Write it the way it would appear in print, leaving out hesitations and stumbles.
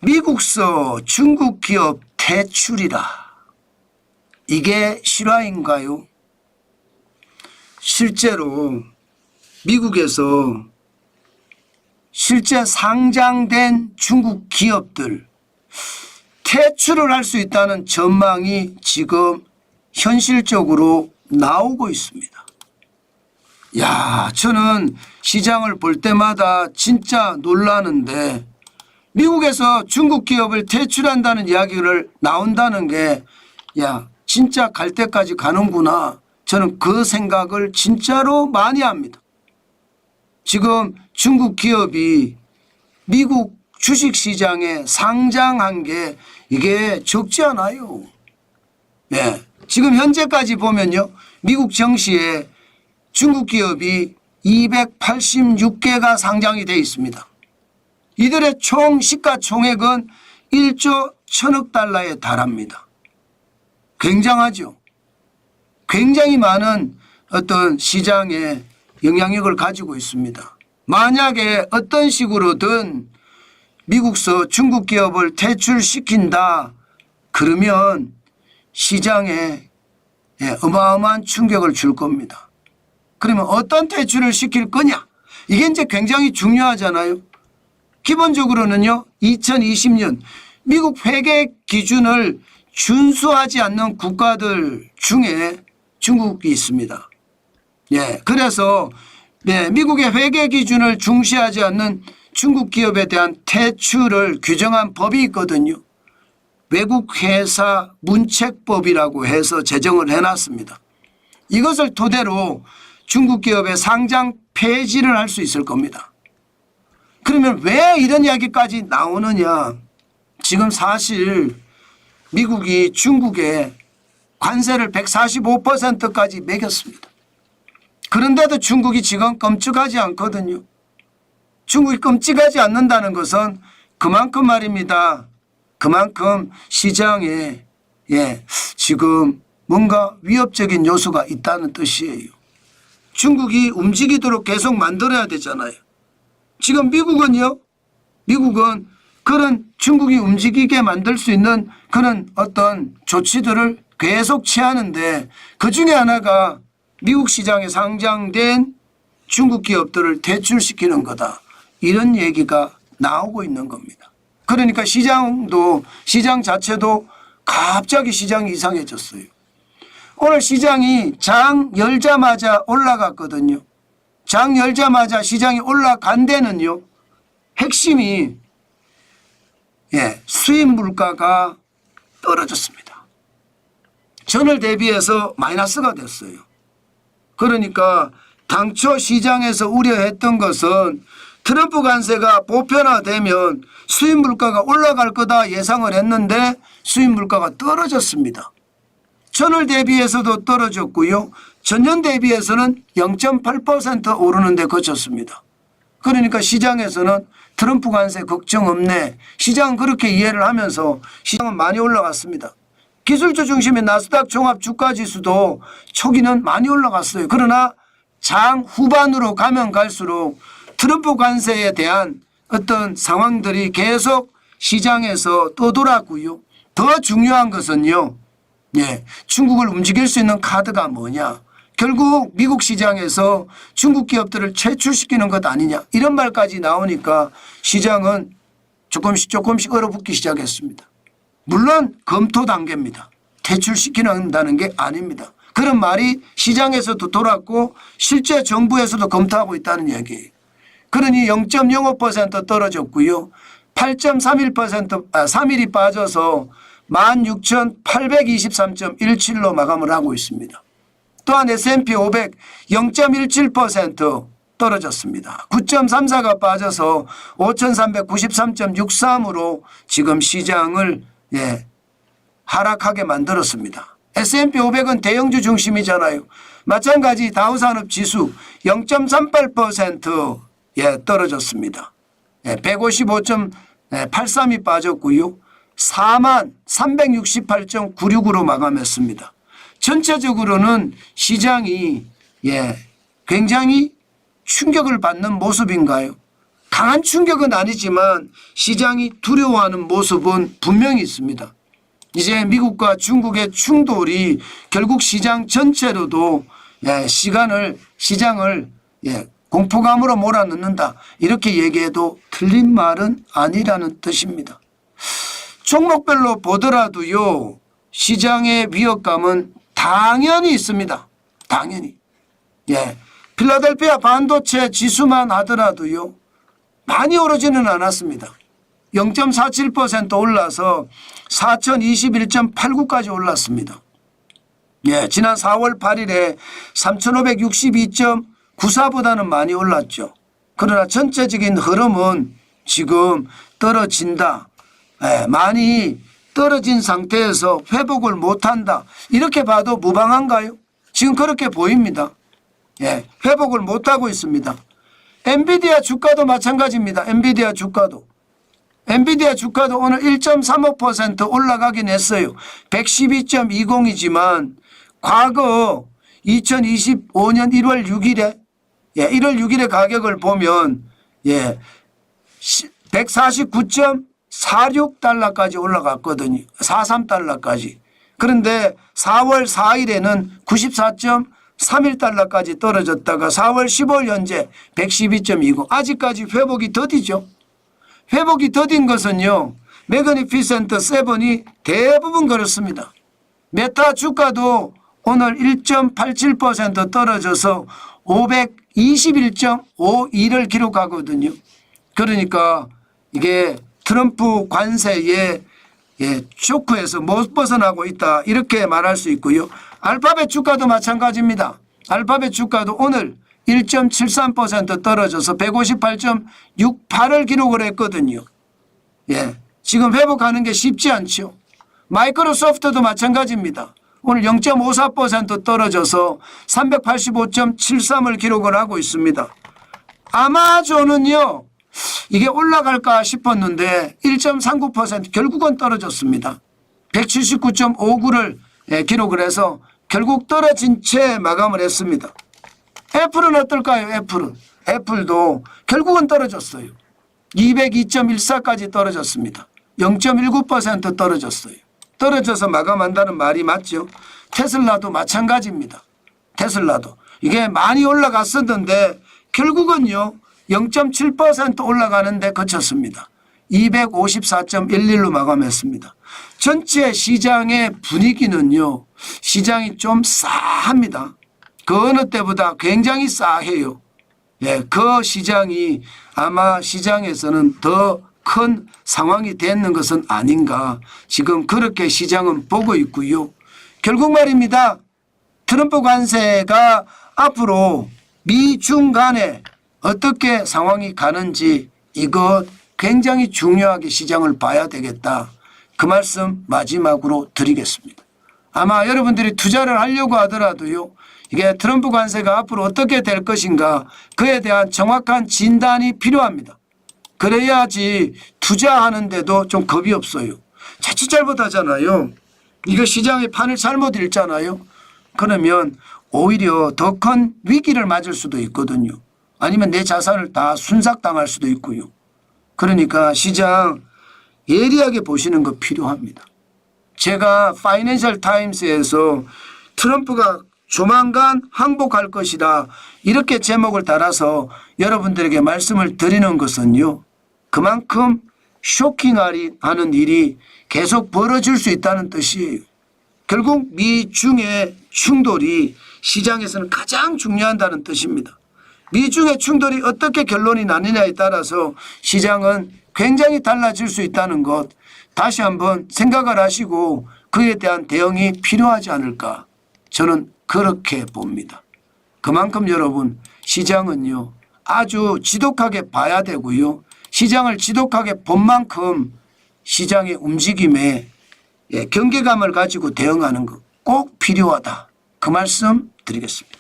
미국서 중국 기업 퇴출이라. 이게 실화인가요? 실제로 미국에서 실제 상장된 중국 기업들 퇴출을 할 수 있다는 전망이 지금 현실적으로 나오고 있습니다. 야, 저는 시장을 볼 때마다 진짜 놀라는데 미국에서 중국 기업을 퇴출한다는 이야기를 나온다는 게 야, 진짜 갈 때까지 가는구나. 저는 그 생각을 진짜로 많이 합니다. 지금 중국 기업이 미국 주식시장에 상장한 게 이게 적지 않아요. 네. 지금 현재까지 보면요. 미국 증시에 중국 기업이 286개가 상장이 되어 있습니다. 이들의 총 시가총액은 1조 1000억 달러에 달합니다. 굉장하죠. 굉장히 많은 어떤 시장에 영향력을 가지고 있습니다. 만약에 어떤 식으로든 미국서 중국 기업을 퇴출시킨다 그러면 시장에 어마어마한 충격을 줄 겁니다. 그러면 어떤 퇴출을 시킬 거냐? 이게 이제 굉장히 중요하잖아요. 기본적으로는요. 2020년 미국 회계 기준을 준수하지 않는 국가들 중에 중국이 있습니다. 예, 그래서 미국의 회계 기준을 중시하지 않는 중국 기업에 대한 퇴출을 규정한 법이 있거든요. 외국 회사 문책법이라고 해서 제정을 해놨습니다. 이것을 토대로 중국 기업의 상장 폐지를 할 수 있을 겁니다. 그러면 왜 이런 이야기까지 나오느냐? 지금 사실 미국이 중국에 관세를 145%까지 매겼습니다. 그런데도 중국이 지금 끔찍하지 않거든요. 중국이 끔찍하지 않는다는 것은 그만큼 말입니다. 그만큼 시장에 지금 뭔가 위협적인 요소가 있다는 뜻이에요. 중국이 움직이도록 계속 만들어야 되잖아요. 지금 미국은요. 미국은 그런 중국이 움직이게 만들 수 있는 그런 어떤 조치들을 계속 취하는데 그중에 하나가 미국 시장에 상장된 중국 기업들을 퇴출시키는 거다. 이런 얘기가 나오고 있는 겁니다. 그러니까 시장 자체도 갑자기 시장이 이상해졌어요. 오늘 시장이 장 열자마자 올라갔거든요. 장 열자마자 시장이 올라간 데는요. 핵심이 수입 물가가 떨어졌습니다. 전월 대비해서 마이너스가 됐어요. 그러니까 당초 시장에서 우려했던 것은 트럼프 관세가 보편화되면 수입 물가가 올라갈 거다 예상을 했는데 수입 물가가 떨어졌습니다. 전월 대비해서도 떨어졌고요. 전년 대비해서는 0.8% 오르는 데 그쳤습니다. 그러니까 시장에서는 트럼프 관세 걱정 없네. 시장은 그렇게 이해를 하면서 시장은 많이 올라갔습니다. 기술주 중심의 나스닥 종합 주가지수도 초기는 많이 올라갔어요. 그러나 장 후반으로 가면 갈수록 트럼프 관세에 대한 어떤 상황들이 계속 시장에서 떠돌았고요. 더 중요한 것은요. 중국을 움직일 수 있는 카드가 뭐냐. 결국 미국 시장에서 중국 기업들을 퇴출시키는 것 아니냐. 이런 말까지 나오니까 시장은 조금씩 얼어붙기 시작했습니다. 물론 검토 단계입니다. 퇴출시키는다는 게 아닙니다. 그런 말이 시장에서도 돌았고 실제 정부에서도 검토하고 있다는 얘기예요. 그러니 0.05% 떨어졌고요. 3일이 빠져서 16,823.17로 마감을 하고 있습니다. 또한 S&P 500 0.17% 떨어졌습니다. 9.34가 빠져서 5,393.63으로 지금 시장을 하락하게 만들었습니다. S&P 500은 대형주 중심이잖아요. 마찬가지 다우산업지수 0.38% 떨어졌습니다. 155.83이 빠졌고요. 4368.96으로 마감했습니다. 전체적으로는 시장이 굉장히 충격을 받는 모습인가요? 강한 충격은 아니지만 시장이 두려워하는 모습은 분명히 있습니다. 이제 미국과 중국의 충돌이 결국 시장 전체로도 시장을 공포감으로 몰아넣는다. 이렇게 얘기해도 틀린 말은 아니라는 뜻입니다. 종목별로 보더라도요. 시장의 위협감은 당연히 있습니다. 당연히. 필라델피아 반도체 지수만 하더라도요. 많이 오르지는 않았습니다. 0.47% 올라서 4021.89까지 올랐습니다. 지난 4월 8일에 3562.94보다는 많이 올랐죠. 그러나 전체적인 흐름은 지금 떨어진다. 많이 떨어진 상태에서 회복을 못한다. 이렇게 봐도 무방한가요? 지금 그렇게 보입니다. 회복을 못하고 있습니다. 엔비디아 주가도 마찬가지입니다. 엔비디아 주가도 오늘 1.35% 올라가긴 했어요. 112.20이지만 과거 2025년 1월 6일에 가격을 보면 149.46달러까지 올라갔거든요. 43달러까지. 그런데 4월 4일에는 94.31달러까지 떨어졌다가 4월 15일 현재 112.20. 아직까지 회복이 더디죠. 회복이 더딘 것은요. 매그니피센트 7이 대부분 그렇습니다. 메타 주가도 오늘 1.87% 떨어져서 521.52를 기록하거든요. 그러니까 이게 트럼프 관세에 쇼크에서 못 벗어나고 있다. 이렇게 말할 수 있고요. 알파벳 주가도 마찬가지입니다. 알파벳 주가도 오늘 1.73% 떨어져서 158.68을 기록을 했거든요. 지금 회복하는 게 쉽지 않죠. 마이크로소프트도 마찬가지입니다. 오늘 0.54% 떨어져서 385.73을 기록을 하고 있습니다. 아마존은요. 이게 올라갈까 싶었는데 1.39% 결국은 떨어졌습니다. 179.59를 기록을 해서 결국 떨어진 채 마감을 했습니다. 애플은 어떨까요? 애플도 결국은 떨어졌어요. 202.14까지 떨어졌습니다. 0.19% 떨어졌어요. 떨어져서 마감한다는 말이 맞죠. 테슬라도 마찬가지입니다. 테슬라도 이게 많이 올라갔었는데 결국은요 0.7% 올라가는데 그쳤습니다. 254.11로 마감했습니다. 전체 시장의 분위기는요 시장이 좀 싸합니다. 그 어느 때보다 굉장히 싸해요. 그 시장이 아마 시장에서는 더 큰 상황이 되는 것은 아닌가. 지금 그렇게 시장은 보고 있고요. 결국 말입니다. 트럼프 관세가 앞으로 미중 간에 어떻게 상황이 가는지 이것 굉장히 중요하게 시장을 봐야 되겠다. 그 말씀 마지막으로 드리겠습니다. 아마 여러분들이 투자를 하려고 하더라도요. 이게 트럼프 관세가 앞으로 어떻게 될 것인가 그에 대한 정확한 진단이 필요합니다. 그래야지 투자하는데도 좀 겁이 없어요. 자칫 잘못하잖아요. 이거 시장의 판을 잘못 읽잖아요. 그러면 오히려 더 큰 위기를 맞을 수도 있거든요. 아니면 내 자산을 다 순삭당할 수도 있고요. 그러니까 시장 예리하게 보시는 거 필요합니다. 제가 파이낸셜 타임스에서 트럼프가 조만간 항복할 것이다 이렇게 제목을 달아서 여러분들에게 말씀을 드리는 것은요. 그만큼 쇼킹하는 일이 계속 벌어질 수 있다는 뜻이에요. 결국 미중의 충돌이 시장에서는 가장 중요하다는 뜻입니다. 미중의 충돌이 어떻게 결론이 나느냐에 따라서 시장은 굉장히 달라질 수 있다는 것 다시 한번 생각을 하시고 그에 대한 대응이 필요하지 않을까 저는 그렇게 봅니다. 그만큼 여러분 시장은요 아주 지독하게 봐야 되고요. 시장을 지독하게 본 만큼 시장의 움직임에 경계감을 가지고 대응하는 것 꼭 필요하다. 그 말씀 드리겠습니다.